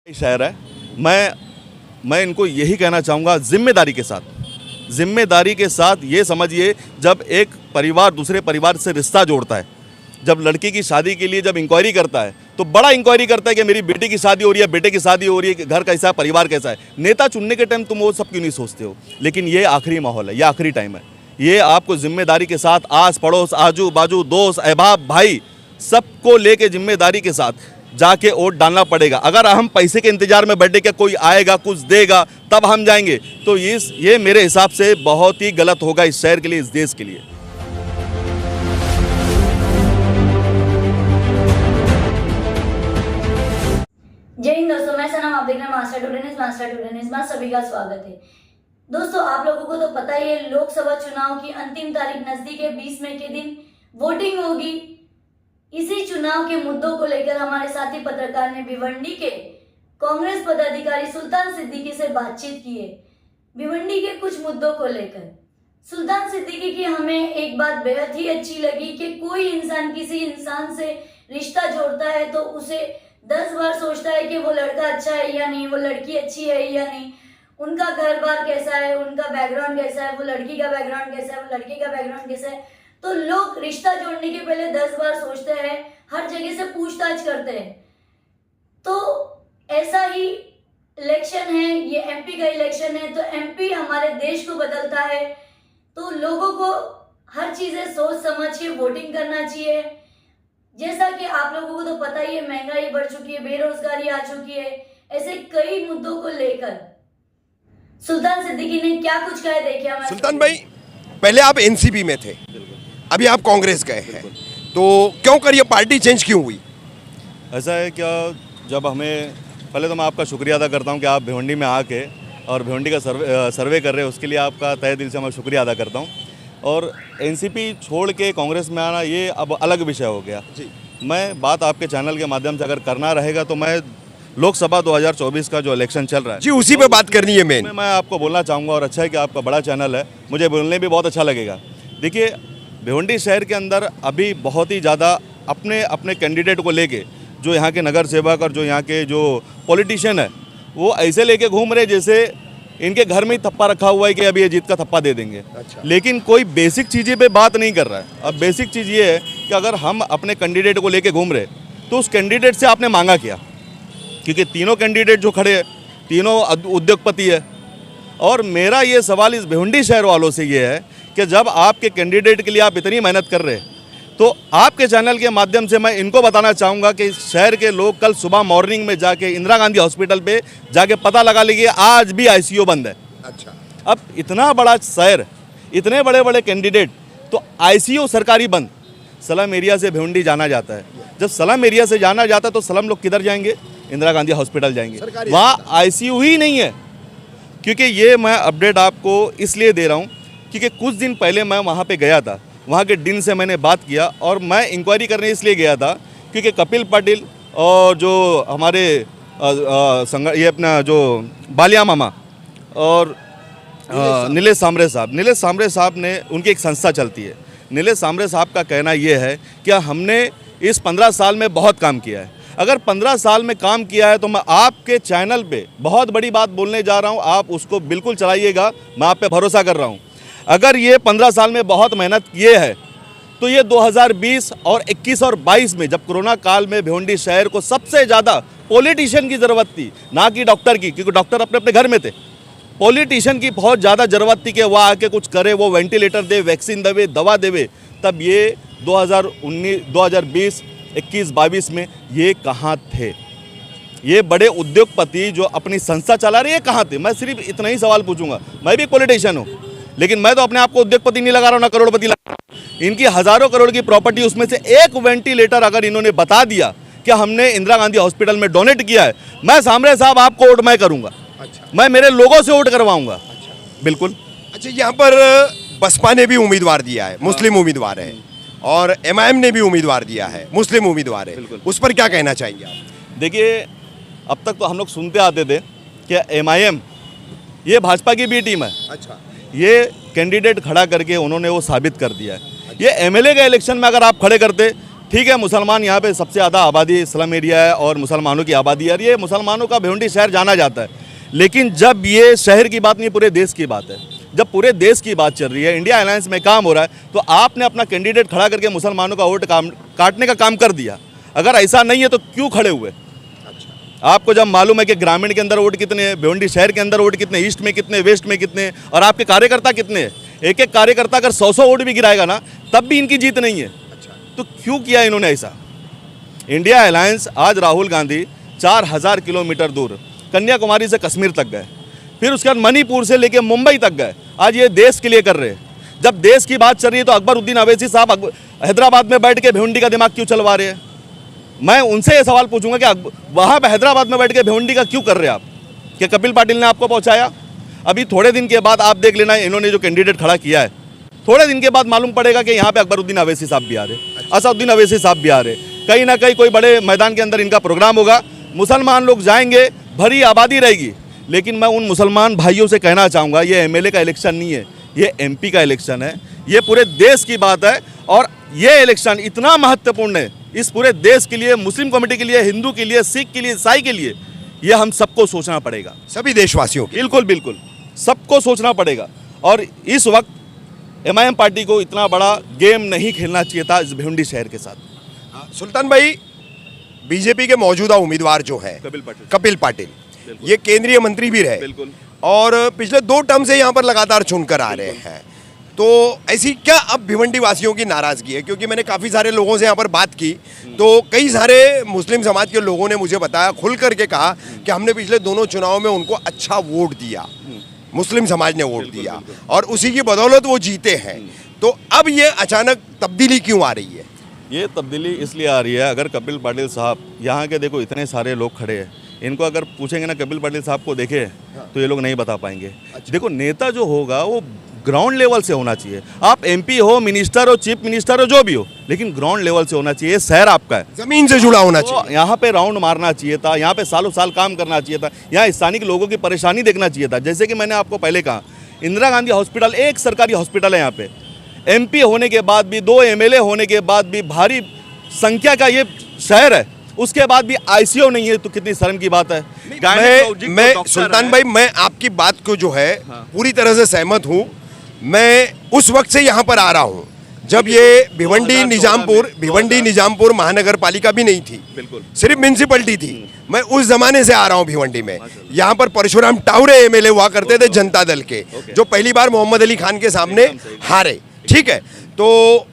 शहर है। मैं इनको यही कहना चाहूँगा, जिम्मेदारी के साथ ये समझिए, जब एक परिवार दूसरे परिवार से रिश्ता जोड़ता है, जब लड़की की शादी के लिए जब इंक्वायरी करता है तो बड़ा इंक्वायरी करता है कि मेरी बेटी की शादी हो रही है, बेटे की शादी हो रही है, घर कैसा है, परिवार कैसा है। नेता चुनने के टाइम तुम वो सब क्यों नहीं सोचते हो? लेकिन ये आखिरी माहौल है, ये आखिरी टाइम है। ये आपको जिम्मेदारी के साथ आस पड़ोस, आजू बाजू, दोस्त अहबाब, भाई, सबको लेके जिम्मेदारी के साथ जाके वोट डालना पड़ेगा। अगर हम पैसे के इंतजार में बैठे कि कोई आएगा कुछ देगा तब हम जाएंगे, तो ये मेरे हिसाब से बहुत ही गलत होगा इस शहर के लिए, इस देश के लिए। जय हिंद दोस्तों, मैं सनम, आप देख रहे हैं मास्टर टू न्यूज़ में सभी का स्वागत है। दोस्तों, आप लोगों को तो पता ही है, लोकसभा चुनाव की अंतिम तारीख नजदीक है। 20 मई के दिन वोटिंग होगी। इसी चुनाव के मुद्दों को लेकर हमारे साथी पत्रकार ने भिवंडी के कांग्रेस पदाधिकारी सुल्तान सिद्दीकी से बातचीत की है। भिवंडी के कुछ मुद्दों को लेकर सुल्तान सिद्दीकी की हमें एक बात बेहद ही अच्छी लगी कि कोई इंसान किसी इंसान से रिश्ता जोड़ता है तो उसे 10 बार सोचता है कि वो लड़का अच्छा है या नहीं, वो लड़की अच्छी है या नहीं, उनका घर बार कैसा है, उनका बैकग्राउंड कैसा है, वो लड़की का बैकग्राउंड कैसा है, वो लड़के का बैकग्राउंड कैसा है। तो लोग रिश्ता जोड़ने के पहले 10 बार सोचते हैं, हर जगह से पूछताछ करते हैं। तो ऐसा ही इलेक्शन है, ये एमपी का इलेक्शन है, तो एमपी हमारे देश को बदलता है। तो लोगों को हर चीजें सोच समझ के वोटिंग करना चाहिए। जैसा कि आप लोगों को तो पता ही है, महंगाई बढ़ चुकी है, बेरोजगारी आ चुकी है, ऐसे कई मुद्दों को लेकर सुल्तान सिद्दीकी ने क्या कुछ कहा देखिए हमारे। सुल्तान भाई, पहले आप एनसीपी में थे, अभी आप कांग्रेस गए हैं, तो क्यों कर ये पार्टी चेंज क्यों हुई? ऐसा है क्या, जब हमें पहले तो मैं आपका शुक्रिया अदा करता हूं कि आप भिवंडी में आके और भिवंडी का सर्वे कर रहे हैं, उसके लिए आपका तहे दिल से मैं शुक्रिया अदा करता हूं। और एनसीपी छोड़ के कांग्रेस में आना ये अब अलग विषय हो गया जी। मैं बात आपके चैनल के माध्यम से अगर करना रहेगा तो मैं लोकसभा 2024 का जो इलेक्शन चल रहा है जी, उसी पे बात करनी है। मैं आपको बोलना चाहूँगा, और अच्छा है कि आपका बड़ा चैनल है, मुझे बोलने भी बहुत अच्छा लगेगा। देखिए, भिवंडी शहर के अंदर अभी बहुत ही ज़्यादा अपने अपने कैंडिडेट को लेके जो यहाँ के नगर सेवक और जो यहाँ के जो पॉलिटिशियन है वो ऐसे लेके घूम रहे जैसे इनके घर में ही थप्पा रखा हुआ है कि अभी ये जीत का थप्पा दे देंगे। अच्छा। लेकिन कोई बेसिक चीज़ें पे बात नहीं कर रहा है। अब बेसिक चीज़ ये है कि अगर हम अपने कैंडिडेट को लेके घूम रहे तो उस कैंडिडेट से आपने मांगा क्या? क्योंकि तीनों कैंडिडेट जो खड़े हैं तीनों उद्योगपति है। और मेरा ये सवाल इस भिवंडी शहर वालों से ये है कि जब आपके कैंडिडेट के लिए आप इतनी मेहनत कर रहे हैं तो आपके चैनल के माध्यम से मैं इनको बताना चाहूँगा कि शहर के लोग कल सुबह मॉर्निंग में जाके इंदिरा गांधी हॉस्पिटल पे जाके पता लगा लीजिए आज भी आईसीयू बंद है। अच्छा। अब इतना बड़ा शहर, इतने बड़े बड़े कैंडिडेट, तो आईसीयू सरकारी बंद। सलम एरिया से भिवंडी जाना जाता है, जब सलम एरिया से जाना जाता है तो सलम लोग किधर जाएंगे? इंदिरा गांधी हॉस्पिटल जाएंगे, वहाँ आईसीयू ही नहीं है। क्योंकि ये मैं अपडेट आपको इसलिए दे रहा हूँ क्योंकि कुछ दिन पहले मैं वहाँ पे गया था, वहाँ के डीन से मैंने बात किया और मैं इंक्वायरी करने इसलिए गया था क्योंकि कपिल पाटिल और जो हमारे ये अपना जो बालिया मामा और नीलेश सांबरे साहब ने, उनकी एक संस्था चलती है। नीलेश सांबरे साहब का कहना ये है कि हमने इस 15 साल में बहुत काम किया है। अगर 15 साल में काम किया है तो मैं आपके चैनल पे बहुत बड़ी बात बोलने जा रहा हूँ, आप उसको बिल्कुल चलाइएगा, मैं आप पे भरोसा कर रहा हूँ। अगर ये 15 साल में बहुत मेहनत किए है तो ये 2020 और 21 और 22 में जब कोरोना काल में भिवंडी शहर को सबसे ज़्यादा पॉलिटिशियन की ज़रूरत थी, ना कि डॉक्टर की, क्योंकि डॉक्टर अपने अपने घर में थे। पॉलिटिशियन की बहुत ज़्यादा ज़रूरत थी कि वह आके कुछ करे, वो वेंटिलेटर दे, वैक्सीन देवे, दवा देवे। तब ये 2020, 21, 22 में ये कहाँ थे? ये बड़े उद्योगपति जो अपनी संस्था चला रहे, ये कहाँ थे? मैं सिर्फ इतना ही सवाल पूछूंगा। मैं भी पॉलिटिशियन हूँ, लेकिन मैं तो अपने आप को उद्योगपति नहीं लगा रहा हूँ, ना करोड़पति लगा रहा हूँ। इनकी हज़ारों करोड़ की प्रॉपर्टी, उसमें से एक वेंटिलेटर अगर इन्होंने बता दिया कि हमने इंदिरा गांधी हॉस्पिटल में डोनेट किया है, मैं सांबरे साहब आपको वोट मैं करूँगा। अच्छा। मैं मेरे लोगों से वोट करवाऊँगा। अच्छा। बिल्कुल। अच्छा, यहाँ पर बसपा ने भी उम्मीदवार दिया है, मुस्लिम उम्मीदवार है, और एमआईएम ने भी उम्मीदवार दिया है, मुस्लिम उम्मीदवार है, उस पर क्या कहना चाहेंगे आप? देखिए, अब तक तो हम लोग सुनते आते थे कि एमआईएम ये भाजपा की बी टीम है। अच्छा। ये कैंडिडेट खड़ा करके उन्होंने वो साबित कर दिया है। ये एमएलए के इलेक्शन में अगर आप खड़े करते ठीक है, मुसलमान यहाँ पे सबसे ज़्यादा आबादी स्लम एरिया है और मुसलमानों की आबादी है और ये मुसलमानों का भिवंडी शहर जाना जाता है। लेकिन जब ये शहर की बात नहीं, पूरे देश की बात है, जब पूरे देश की बात चल रही है, इंडिया अलायंस में काम हो रहा है, तो आपने अपना कैंडिडेट खड़ा करके मुसलमानों का वोट काटने का काम कर दिया। अगर ऐसा नहीं है तो क्यों खड़े हुए? आपको जब मालूम है कि ग्रामीण के अंदर वोट कितने हैं, भिवंडी शहर के अंदर वोट कितने, ईस्ट में कितने, वेस्ट में कितने, और आपके कार्यकर्ता कितने हैं, एक एक कार्यकर्ता अगर 100-100 वोट भी गिराएगा ना तब भी इनकी जीत नहीं है। तो क्यों किया इन्होंने ऐसा? इंडिया अलायंस आज राहुल गांधी 4000 किलोमीटर दूर कन्याकुमारी से कश्मीर तक गए, फिर उसके बाद मणिपुर से लेकर मुंबई तक गए। आज ये देश के लिए कर रहे हैं। जब देश की बात चल रही है तो अकबरुद्दीन अवैसी साहब हैदराबाद में बैठ के भिवंडी का दिमाग क्यों चलवा रहे हैं? मैं उनसे ये सवाल पूछूंगा कि वहाँ पे हैदराबाद में बैठ के भिवंडी का क्यों कर रहे हैं आप? कि कपिल पाटिल ने आपको पहुँचाया? अभी थोड़े दिन के बाद आप देख लेना, इन्होंने जो कैंडिडेट खड़ा किया है, थोड़े दिन के बाद मालूम पड़ेगा कि यहाँ पे अकबरुद्दीन अवैसी साहब भी आ रहे, असदुद्दीन अवैसी साहब भी आ रहे, कहीं ना कहीं कोई बड़े मैदान के अंदर इनका प्रोग्राम होगा, मुसलमान लोग जाएंगे, भरी आबादी रहेगी। लेकिन मैं उन मुसलमान भाइयों से कहना चाहूँगा, ये एमएलए का इलेक्शन नहीं है, ये एमपी का इलेक्शन है, ये पूरे देश की बात है और ये इलेक्शन इतना महत्वपूर्ण है इस पूरे देश के लिए, मुस्लिम कम्युनिटी के लिए, हिंदू के लिए, सिख के लिए, ईसाई के लिए। ये हम सबको सोचना पड़ेगा, सभी देशवासियों के। बिल्कुल बिल्कुल सबको सोचना पड़ेगा। और इस वक्त एमआईएम पार्टी को इतना बड़ा गेम नहीं खेलना चाहिए था इस भिवंडी शहर के साथ। सुल्तान भाई, बीजेपी के मौजूदा उम्मीदवार जो है कपिल पाटिल, ये केंद्रीय मंत्री भी रहे बिल्कुल और पिछले 2 टर्म से यहाँ पर लगातार चुनकर आ रहे हैं। तो ऐसी क्या अब भिवंडी वासियों की नाराज़गी है? क्योंकि मैंने काफ़ी सारे लोगों से यहाँ पर बात की तो कई सारे मुस्लिम समाज के लोगों ने मुझे बताया, खुल करके कहा कि हमने पिछले दोनों चुनाव में उनको अच्छा वोट दिया, मुस्लिम समाज ने वोट दिया और उसी की बदौलत वो जीते हैं। तो अब ये अचानक तब्दीली क्यों आ रही है? ये तब्दीली इसलिए आ रही है, अगर कपिल पाटिल साहब यहाँ के, देखो इतने सारे लोग खड़े हैं, इनको अगर पूछेंगे ना कपिल पाटिल साहब को देखे तो ये लोग नहीं बता पाएंगे। देखो नेता जो होगा वो ग्राउंड लेवल से होना चाहिए। आप एमपी हो, मिनिस्टर हो, चीफ मिनिस्टर हो, जो भी हो, लेकिन ग्राउंड लेवल से होना चाहिए। शहर आपका है, जमीन से जुड़ा होना चाहिए। तो यहाँ पे राउंड मारना चाहिए था, यहाँ पे सालों साल काम करना चाहिए था, यहाँ स्थानीय लोगों की परेशानी देखना चाहिए था। जैसे कि मैंने आपको पहले कहा, इंदिरा गांधी हॉस्पिटल एक सरकारी हॉस्पिटल है यहाँ पे, एमपी होने के बाद भी, 2 एमएलए होने के बाद भी, भारी संख्या का ये शहर है, उसके बाद भी आईसीयू नहीं है, तो कितनी शर्म की बात है। मैं सुल्तान भाई, मैं आपकी बात को जो है पूरी तरह से सहमत हूँ। मैं उस वक्त से यहाँ पर आ रहा हूँ जब ये भिवंडी निजामपुर महानगर पालिका भी नहीं थी, बिल्कुल सिर्फ म्यूनसिपलिटी थी। मैं उस जमाने से आ रहा हूँ भिवंडी में। यहाँ पर परशुराम टावरे एमएलए हुआ करते थे जनता दल के, जो पहली बार मोहम्मद अली खान के सामने हारे। ठीक है, तो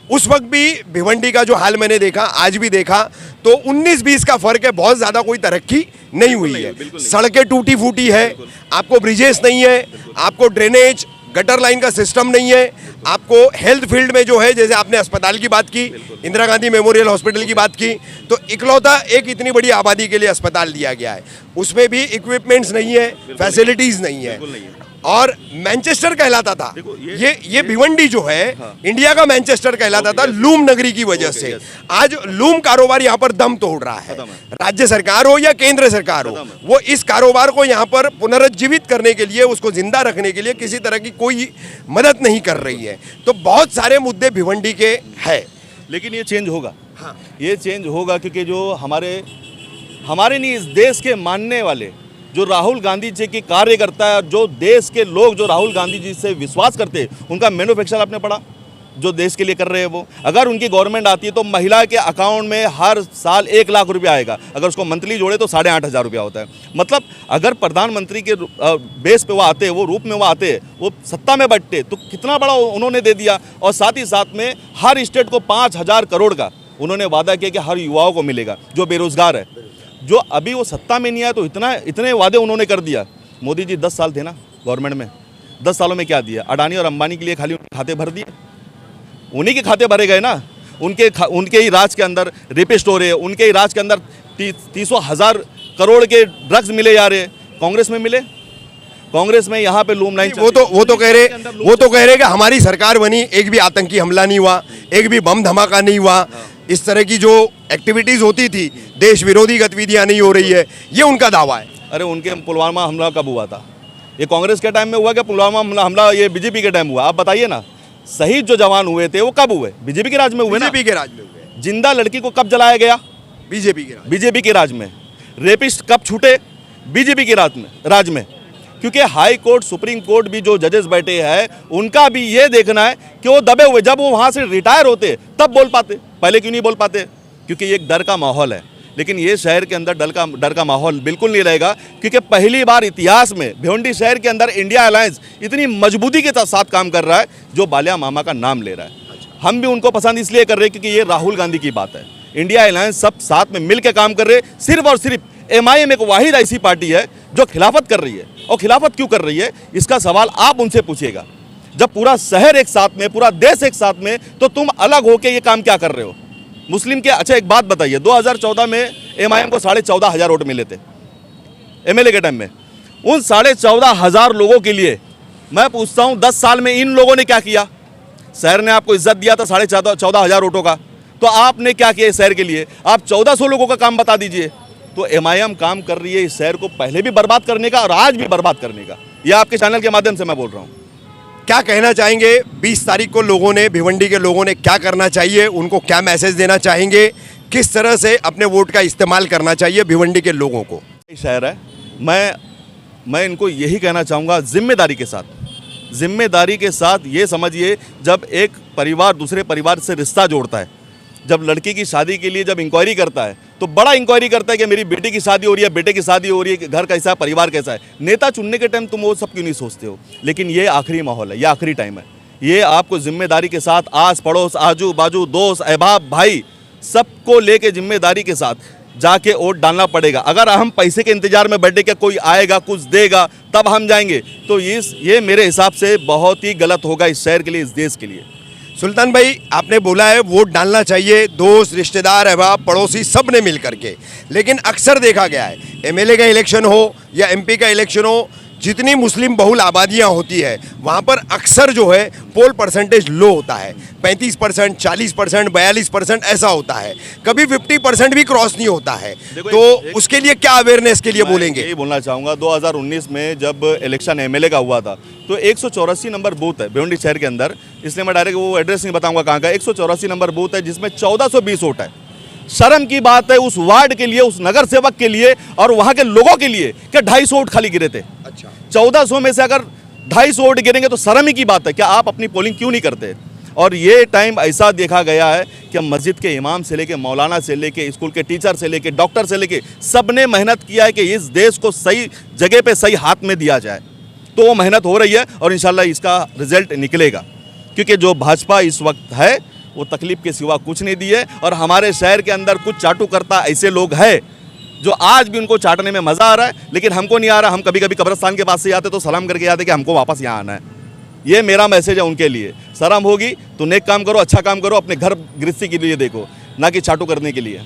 उस वक्त भी भिवंडी का जो हाल मैंने देखा, आज भी देखा, तो 19-20 का फर्क है, बहुत ज़्यादा कोई तरक्की नहीं हुई है। सड़कें टूटी फूटी है, आपको ब्रिजेस नहीं है, आपको ड्रेनेज गटर लाइन का सिस्टम नहीं है, आपको हेल्थ फील्ड में जो है, जैसे आपने अस्पताल की बात की, इंदिरा गांधी मेमोरियल हॉस्पिटल की बात की, तो इकलौता एक इतनी बड़ी आबादी के लिए अस्पताल दिया गया है, उसमें भी इक्विपमेंट्स नहीं है, फैसिलिटीज़ नहीं है। और मैनचेस्टर कहलाता था ये भिवंडी जो है, इंडिया का मैनचेस्टर कहलाता था लूम नगरी की वजह से। आज लूम कारोबार यहाँ पर दम तोड़ रहा है। राज्य सरकार हो या केंद्र सरकार हो, वो इस कारोबार को यहाँ पर पुनरुज्जीवित करने के लिए, उसको जिंदा रखने के लिए किसी तरह की कोई मदद नहीं कर रही है। तो बहुत सारे मुद्दे भिवंडी के है, लेकिन ये चेंज होगा। ये चेंज होगा क्योंकि जो हमारे नहीं, इस देश के मानने वाले जो राहुल गांधी जी की कार्य करता है, जो देश के लोग जो राहुल गांधी जी से विश्वास करते हैं, उनका मैन्युफैक्चर आपने पढ़ा जो देश के लिए कर रहे हैं वो। अगर उनकी गवर्नमेंट आती है तो महिला के अकाउंट में हर साल 1 लाख रुपया आएगा, अगर उसको मंथली जोड़े तो 8,500 रुपया होता है। मतलब अगर प्रधानमंत्री के बेस पे वो आते हैं, वो रूप में वो आते हैं, वो सत्ता में बैठते, तो कितना बड़ा उन्होंने दे दिया। और साथ ही साथ में हर स्टेट को 5,000 करोड़ का उन्होंने वादा किया कि हर युवाओं को मिलेगा जो बेरोजगार है। जो अभी वो सत्ता में नहीं आया तो इतने वादे उन्होंने कर दिया। मोदी जी 10 साल थे ना गवर्नमेंट में, 10 सालों में क्या दिया? अडानी और अंबानी के लिए खाली खाते भर दिए, उन्हीं के खाते भरे गए ना। उनके ही राज के अंदर रेपिस्ट हो रहे हैं, उनके ही राज के अंदर 300,000 करोड़ के ड्रग्स मिले जा रहे। कांग्रेस में मिले? कांग्रेस में यहाँ पे लूम लाइन, वो तो कह रहे कि हमारी सरकार बनी, एक भी आतंकी हमला नहीं हुआ, एक भी बम धमाका नहीं हुआ, इस तरह की जो एक्टिविटीज होती थी, देश विरोधी गतिविधियां नहीं हो रही है, ये उनका दावा है। अरे उनके पुलवामा हमला कब हुआ था? ये कांग्रेस के टाइम में हुआ क्या पुलवामा हमला? ये बीजेपी के टाइम हुआ? आप बताइए ना। शहीद जो जवान हुए थे वो कब हुए? बीजेपी के राज में हुए ना? बीजेपी के राज में हुए। जिंदा लड़की को कब जलाया गया? बीजेपी के राज में। रेपिस्ट कब छूटे? बीजेपी के राज में। क्योंकि हाई कोर्ट, सुप्रीम कोर्ट भी जो जजेस बैठे हैं उनका भी ये देखना है कि वो दबे हुए, जब वो वहाँ से रिटायर होते तब बोल पाते, पहले क्यों नहीं बोल पाते? क्योंकि ये एक डर का माहौल है। लेकिन ये शहर के अंदर डर का माहौल बिल्कुल नहीं रहेगा, क्योंकि पहली बार इतिहास में भिवंडी शहर के अंदर इंडिया अलायंस इतनी मजबूती के साथ काम कर रहा है, जो बालिया मामा का नाम ले रहा है। हम भी उनको पसंद इसलिए कर रहे हैं क्योंकि ये राहुल गांधी की बात है। इंडिया अलायंस सब साथ में मिल के काम कर रहे हैं। सिर्फ और सिर्फ MIM एक वाहिद ऐसी पार्टी है जो खिलाफत कर रही है, और खिलाफत क्यों कर रही है इसका सवाल आप उनसे पूछिएगा। जब पूरा शहर एक साथ में, पूरा देश एक साथ में, तो तुम अलग होके ये काम क्या कर रहे हो? मुस्लिम के, अच्छा एक बात बताइए, 2014 में MIM को 14,500 वोट मिले थे MLA के टाइम में। उन 14,500 लोगों के लिए मैं पूछता हूँ 10 साल में इन लोगों ने क्या किया? शहर ने आपको इज्जत दिया था 14,500 वोटों का, तो आपने क्या किया इस शहर के लिए? आप 1400 लोगों का काम बता दीजिए। तो MIM काम कर रही है इस शहर को पहले भी बर्बाद करने का और आज भी बर्बाद करने का। ये आपके चैनल के माध्यम से मैं बोल रहा हूँ। क्या कहना चाहेंगे 20 तारीख को लोगों ने, भिवंडी के लोगों ने क्या करना चाहिए, उनको क्या मैसेज देना चाहेंगे, किस तरह से अपने वोट का इस्तेमाल करना चाहिए भिवंडी के लोगों को? शहर है, मैं इनको यही कहना चाहूँगा, जिम्मेदारी के साथ ये समझिए, जब एक परिवार दूसरे परिवार से रिश्ता जोड़ता है, जब लड़की की शादी के लिए जब इंक्वायरी करता है तो बड़ा इंक्वायरी करता है कि मेरी बेटी की शादी हो रही है, बेटे की शादी हो रही है, घर कैसा है, परिवार कैसा है। नेता चुनने के टाइम तुम वो सब क्यों नहीं सोचते हो? लेकिन ये आखिरी माहौल है, ये आखिरी टाइम है। ये आपको जिम्मेदारी के साथ आस पड़ोस, आजू बाजू, दोस्त अहबाब, भाई, सबको लेके जिम्मेदारी के साथ जाके वोट डालना पड़ेगा। अगर हम पैसे के इंतजार में बैठे कि कोई आएगा कुछ देगा तब हम जाएंगे, तो ये मेरे हिसाब से बहुत ही गलत होगा इस शहर के लिए, इस देश के लिए। सुल्तान भाई, आपने बोला है वोट डालना चाहिए, दोस्त, रिश्तेदार, अहबाब, पड़ोसी सब ने मिल करके, लेकिन अक्सर देखा गया है MLA का इलेक्शन हो या MP का इलेक्शन हो, जितनी मुस्लिम बहुल आबादियाँ होती है वहाँ पर अक्सर जो है पोल परसेंटेज लो होता है, 35%, 40%, 42% ऐसा होता है, कभी 50% भी क्रॉस नहीं होता है। तो उसके लिए क्या अवेयरनेस के लिए बोलेंगे? यही बोलना चाहूँगा, 2019 में जब इलेक्शन MLA का हुआ था तो 184 नंबर बूथ है भिवंडी शहर के अंदर, इसलिए मैं डायरेक्ट वो एड्रेस नहीं बताऊंगा कहाँ का। 184 नंबर बूथ है जिसमें 1420 वोट है। शर्म की बात है उस वार्ड के लिए, उस नगर सेवक के लिए और वहाँ के लोगों के लिए कि 250 वोट खाली गिरे थे। अच्छा, 1400 में से अगर 250 वोट गिरेंगे तो शर्म ही की बात है। क्या आप अपनी पोलिंग क्यों नहीं करते? और ये टाइम ऐसा देखा गया है कि मस्जिद के इमाम से लेके, मौलाना से लेके, स्कूल के टीचर से लेके, डॉक्टर से लेके, सब ने मेहनत किया है कि इस देश को सही जगह पे सही हाथ में दिया जाए। तो वो मेहनत हो रही है और इंशाल्लाह इसका रिजल्ट निकलेगा, क्योंकि जो भाजपा इस वक्त है वो तकलीफ के सिवा कुछ नहीं दिए। और हमारे शहर के अंदर कुछ चाटू करता ऐसे लोग हैं जो आज भी उनको चाटने में मज़ा आ रहा है, लेकिन हमको नहीं आ रहा। हम कभी कभी कब्रिस्तान के पास से आते तो सलाम करके आते कि हमको वापस यहाँ आना है। ये मेरा मैसेज है उनके लिए। शर्म होगी तो नेक काम करो, अच्छा काम करो, अपने घर गृहस्थी के लिए देखो, ना कि चाटू करने के लिए।